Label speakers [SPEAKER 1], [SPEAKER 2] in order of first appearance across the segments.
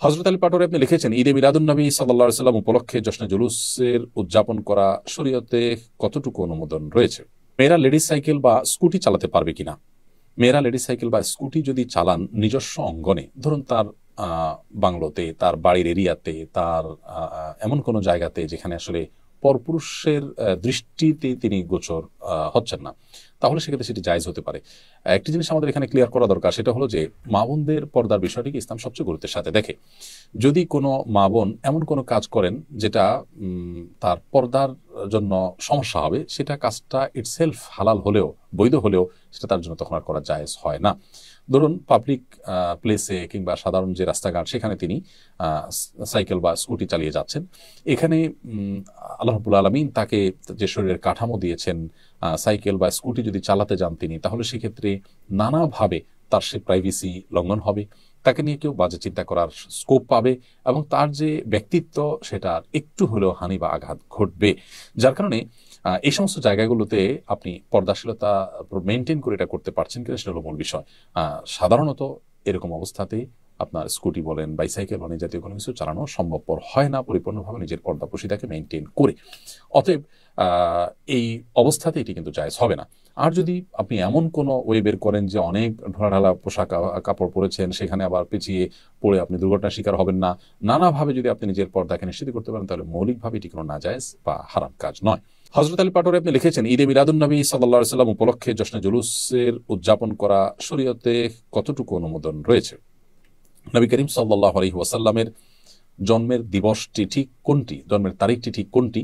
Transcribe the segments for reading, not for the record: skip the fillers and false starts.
[SPEAKER 1] হযরত আলী পাটোয়ারী আপনি লিখেছেন, ঈদে মিলাদুন্নবী সাল্লাল্লাহু আলাইহি সাল্লাম উপলক্ষে জশ্নে জুলুসের উদযাপন করা শরীয়তে কতটুকু অনুমোদন রয়েছে? মেয়েরা লেডিস সাইকেল বা স্কুটি চালাতে পারবে কিনা? মেয়েরা লেডিস সাইকেল বা স্কুটি যদি চালান নিজস্ব অঙ্গনে, ধরুন তার বাংলোতে, তার বাড়ির এরিয়াতে, তার এমন কোনো জায়গাতে যেখানে আসলে পরপুরুষের দৃষ্টিতে তিনি গোচর হচ্ছেন না, তাহলে সেক্ষেত্রে সেটি জায়েজ হতে পারে। একটি জিনিস আমাদের এখানে ক্লিয়ার করা দরকার, সেটা হলো যে মা বোনদের পর্দার বিষয়টিকে ইসলাম সবচেয়ে গুরুত্বের সাথে দেখে। যদি কোনো মা বোন এমন কোনো কাজ করেন যেটা তার পর্দার জন্য সমস্যা হবে, সেটা কাজটা ইটসেলফ হালাল হলেও, বৈধ হলেও, সেটা তার জন্য তখন আর করা জায়েজ হয় না। ধরুন পাবলিক প্লেসে কিংবা সাধারণ যে রাস্তাঘাট, সেখানে তিনি সাইকেল বা স্কুটি চালিয়ে যাচ্ছেন। এখানে আল্লাহ রাব্বুল আলামিন তাকে যে শরীরের কাঠামো দিয়েছেন, সাইকেল বা স্কুটি যদি চালাতে যান তিনি, তাহলে সেক্ষেত্রে নানাভাবে তার সে প্রাইভেসি লঙ্ঘন হবে, তাকে নিয়ে কেউ বাজে চিন্তা করার স্কোপ পাবে, এবং তার যে ব্যক্তিত্ব সেটার একটু হলেও হানি বা আঘাত ঘটবে। যার কারণে এই সমস্ত জায়গাগুলোতে আপনি পর্দাশীলতা মেনটেন করে এটা করতে পারছেন কিনা, সেটা হলো মূল বিষয়। সাধারণত এরকম অবস্থাতে আপনার স্কুটি বলেন, বাইসাইকেল বলেন, জাতীয় কোনো কিছু চালানো সম্ভবপর হয় না পরিপূর্ণভাবে নিজের পর্দাপোশিতাকে মেনটেন করে। অতএব এই অবস্থাতে এটি কিন্তু জায়েজ হবে না। আর যদি আপনি এমন কোনো ওয়ে বের করেন যে অনেক ঢোলাঢালা পোশাক কাপড় পরেছেন, সেখানে আবার পেঁচিয়ে পড়ে আপনি দুর্ঘটনার শিকার হবেন না, নানাভাবে যদি আপনি নিজের পর্দাকে নিশ্চিত করতে পারেন, তাহলে মৌলিকভাবে এটি কোনো নাজায়েজ বা হারাম কাজ নয়। হযরত আলী পাটোয়ারী আপনি লিখেছেন, ঈদে মিলাদুন্নবী সাল্লাল্লাহু আলাইহি সাল্লাম উপলক্ষে জশ্নে জুলুসের উদযাপন করা শরীয়তে কতটুকু অনুমোদন রয়েছে? নবী করিম সাল্লাল্লাহু আলাইহি ওয়াসাল্লামের জন্মের দিবসটি ঠিক কোনটি, জন্মের তারিখটি ঠিক কোনটি,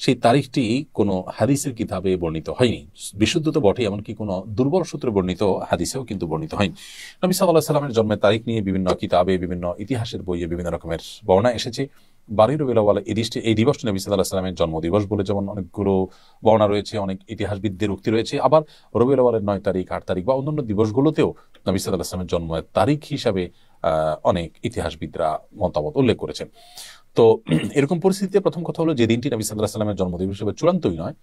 [SPEAKER 1] সেই তারিখটি কোনো হাদিসের কিতাবে বর্ণিত হয়নি। বিশুদ্ধ তো বটে, এমনকি কোনো দুর্বল সূত্রে বর্ণিত হাদিসেও কিন্তু বর্ণিত হয়নি। নবী সাল্লাল্লাহু আলাইহি সাল্লামের জন্মের তারিখ নিয়ে বিভিন্ন কিতাবে, বিভিন্ন ইতিহাসের বইয়ে বিভিন্ন রকমের বর্ণনা এসেছে। 12 রবিউল আউয়াল এই দিবসটি নবী সাল্লাল্লাহু আলাইহি সাল্লামের জন্মদিবস বলে যেমন অনেকগুলো বর্ণনা রয়েছে, অনেক ইতিহাসবিদদের উক্তি রয়েছে। আবার রবিউল আউয়ালের 9 তারিখ, 8 তারিখ বা অন্যান্য দিবসগুলোতেও নবী সাল্লাল্লাহু আলাইহি সাল্লামের জন্মের তারিখ হিসাবে অনেক ইতিহাসবিদরা মতামত উল্লেখ করেছেন। তো এরকম পরিস্থিতিতে প্রথম কথা হলো, যে দিনটি নবী সাল্লাল্লাহু আলাইহি সাল্লামের জন্মদিবস হিসেবে চূড়ান্তই নয়,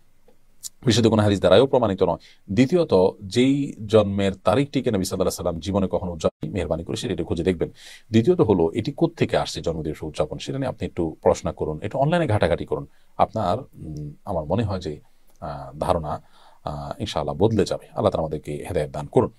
[SPEAKER 1] বিশুদ্ধ কোনো হাদিস দ্বারাও প্রমাণিত নয়। দ্বিতীয়ত, যেই জন্মের তারিখটিকে নবী সাল্লাল্লাহু আলাইহি সাল্লাম জীবনে কখনো উদযাপন, মেহেরবানি করে সেটা খুঁজে দেখবেন। দ্বিতীয়ত হলো, এটি কোত্থেকে আসছে জন্মদিবস উদযাপন, সেটা নিয়ে আপনি একটু পড়াশোনা করুন, একটু অনলাইনে ঘাটাঘাটি করুন। আপনার আমার মনে হয় যে ধারণা ইনশাআল্লাহ বদলে যাবে। আল্লাহ তাআলা আমাদেরকে হেদায়েত দান করুন।